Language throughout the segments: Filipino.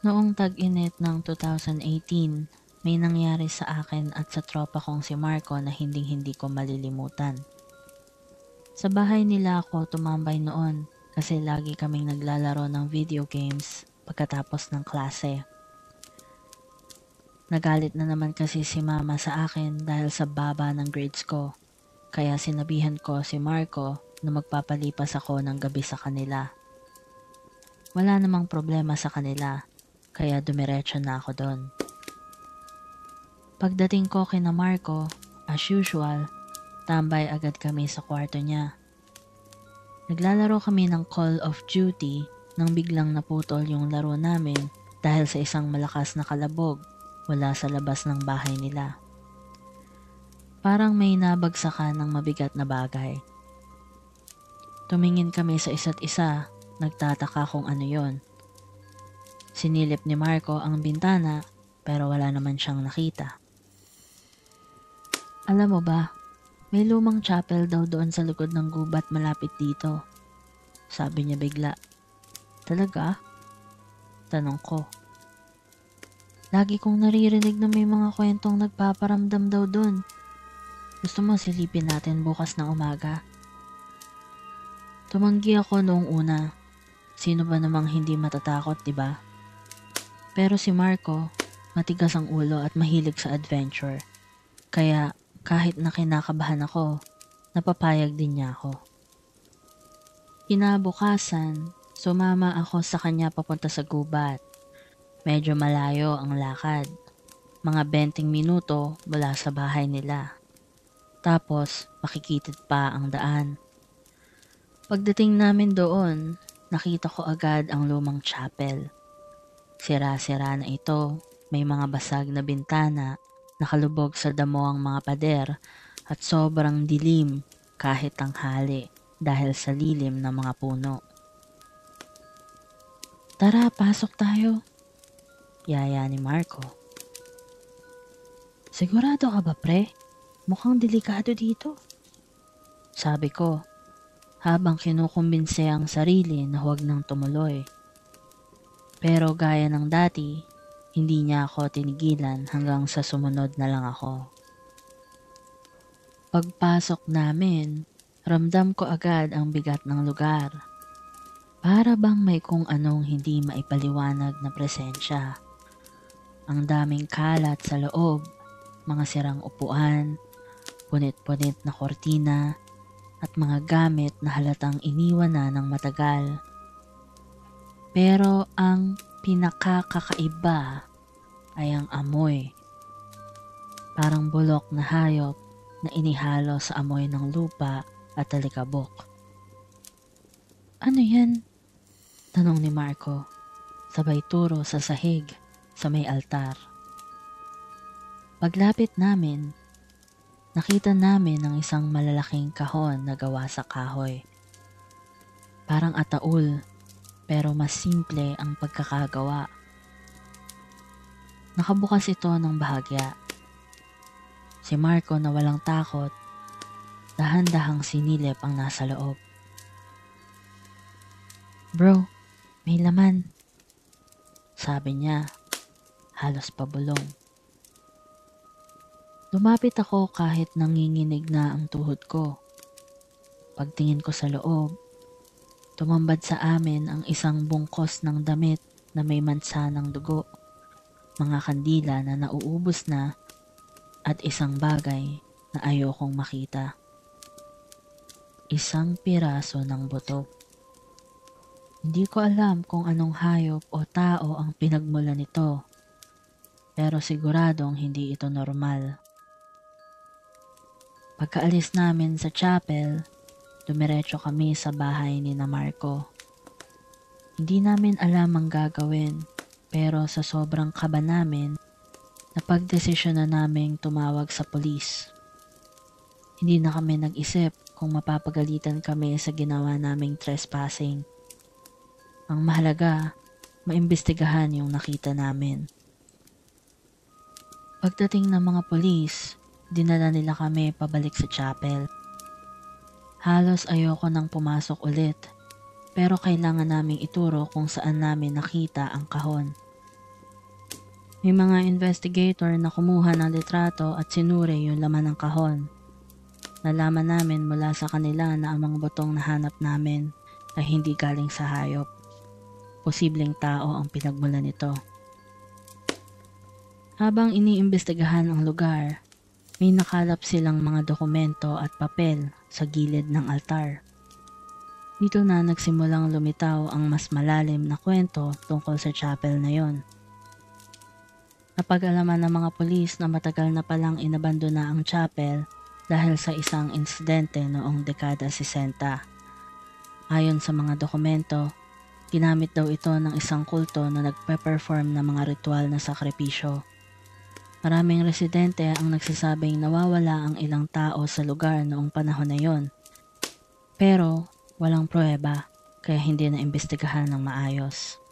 Noong tag-init ng 2018, may nangyari sa akin at sa tropa kong si Marco na hinding-hindi ko malilimutan. Sa bahay nila ako tumambay noon kasi lagi kaming naglalaro ng video games pagkatapos ng klase. Nagalit na naman kasi si mama sa akin dahil sa baba ng grades ko, kaya sinabihan ko si Marco na magpapalipas ako ng gabi sa kanila. Wala namang problema sa kanila, kaya dumiretso na ako doon. Pagdating ko kina Marco, as usual, tambay agad kami sa kwarto niya. Naglalaro kami ng Call of Duty nang biglang naputol yung laro namin dahil sa isang malakas na kalabog mula sa labas ng bahay nila. Parang may nabagsakan ng mabigat na bagay. Tumingin kami sa isa't isa, nagtataka kung ano yon. Sinilip ni Marco ang bintana pero wala naman siyang nakita. Alam mo ba, may lumang chapel daw doon sa likod ng gubat malapit dito. Sabi niya bigla. Talaga? Tanong ko. Lagi kong naririnig na may mga kwentong nagpaparamdam daw doon. Gusto mo silipin natin bukas ng umaga? Tumanggi ako noong una. Sino ba namang hindi matatakot, diba? Pero si Marco, matigas ang ulo at mahilig sa adventure. Kaya kahit na kinakabahan ako, napapayag din niya ako. Kinabukasan, sumama ako sa kanya papunta sa gubat. Medyo malayo ang lakad. Mga 20 minuto mula sa bahay nila. Tapos makikitid pa ang daan. Pagdating namin doon, nakita ko agad ang lumang chapel. Sira-sira na ito, may mga basag na bintana, nakalubog sa damo ang mga pader at sobrang dilim kahit tanghali dahil sa lilim ng mga puno. Tara, pasok tayo. Yaya ni Marco. Sigurado ka ba, pre? Mukhang delikado dito. Sabi ko, habang kinukumbinse ang sarili na huwag nang tumuloy. Pero gaya ng dati, hindi niya ako tinigilan hanggang sa sumunod na lang ako. Pagpasok namin, ramdam ko agad ang bigat ng lugar. Para bang may kung anong hindi maipaliwanag na presensya. Ang daming kalat sa loob, mga sirang upuan, punit-punit na kortina, at mga gamit na halatang iniwan na ng matagal. Pero ang pinakakakaiba ay ang amoy. Parang bulok na hayop na inihalo sa amoy ng lupa at alikabok. Ano yan? Tanong ni Marco, sabay turo sa sahig sa may altar. Paglapit namin, nakita namin ang isang malalaking kahon na gawa sa kahoy. Parang ataul, pero mas simple ang pagkakagawa. Nakabukas ito ng bahagya. Si Marco na walang takot, dahan-dahang sinilip ang nasa loob. Bro, may laman. Sabi niya, halos pabulong. Lumapit ako kahit nanginginig na ang tuhod ko. Pagtingin ko sa loob, tumambad sa amin ang isang bungkos ng damit na may mansa ng dugo, mga kandila na nauubos na at isang bagay na ayokong makita. Isang piraso ng buto. Hindi ko alam kung anong hayop o tao ang pinagmula nito, pero siguradong hindi ito normal. Pagkaalis namin sa chapel, dumiretso kami sa bahay ni na Marco. Hindi namin alam ang gagawin, pero sa sobrang kaba namin, napagdesisyon na naming tumawag sa pulis. Hindi na kami nag-isip kung mapapagalitan kami sa ginawa naming trespassing. Ang mahalaga, maimbestigahan yung nakita namin. Pagdating ng mga pulis, dinala nila kami pabalik sa chapel. Halos ayoko nang pumasok ulit, pero kailangan naming ituro kung saan namin nakita ang kahon. May mga investigator na kumuha ng litrato at sinuri yung laman ng kahon. Nalaman namin mula sa kanila na ang mga butong nahanap namin ay hindi galing sa hayop. Posibleng tao ang pinagmulan nito. Habang iniimbestigahan ang lugar, may nakalap silang mga dokumento at papel sa gilid ng altar. Dito na nagsimulang lumitaw ang mas malalim na kwento tungkol sa chapel na yon. Napag-alaman ng mga pulis na matagal na palang inabandona ang chapel dahil sa isang insidente noong dekada 60. Ayon sa mga dokumento, ginamit daw ito ng isang kulto na nagpe-perform ng mga ritual na sakripisyo. Maraming residente ang nagsasabing nawawala ang ilang tao sa lugar noong panahon na yon. Pero walang pruweba kaya hindi na imbestigahan ng maayos.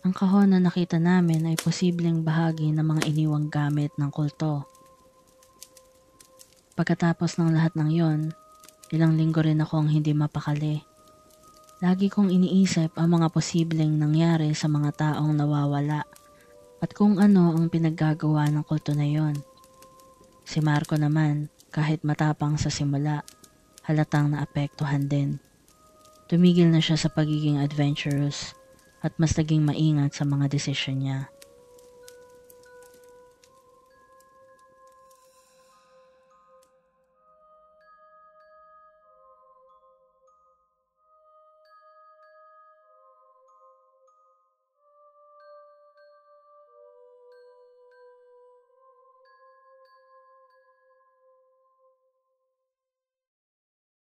Ang kahon na nakita namin ay posibleng bahagi ng mga iniwang gamit ng kulto. Pagkatapos ng lahat ng yon, ilang linggo rin akong hindi mapakali. Lagi kong iniisip ang mga posibleng nangyari sa mga taong nawawala at kung ano ang pinaggagawa ng kulto na yon. Si Marco naman, kahit matapang sa simula, halatang naapektuhan din. Tumigil na siya sa pagiging adventurous at mas naging maingat sa mga desisyon niya.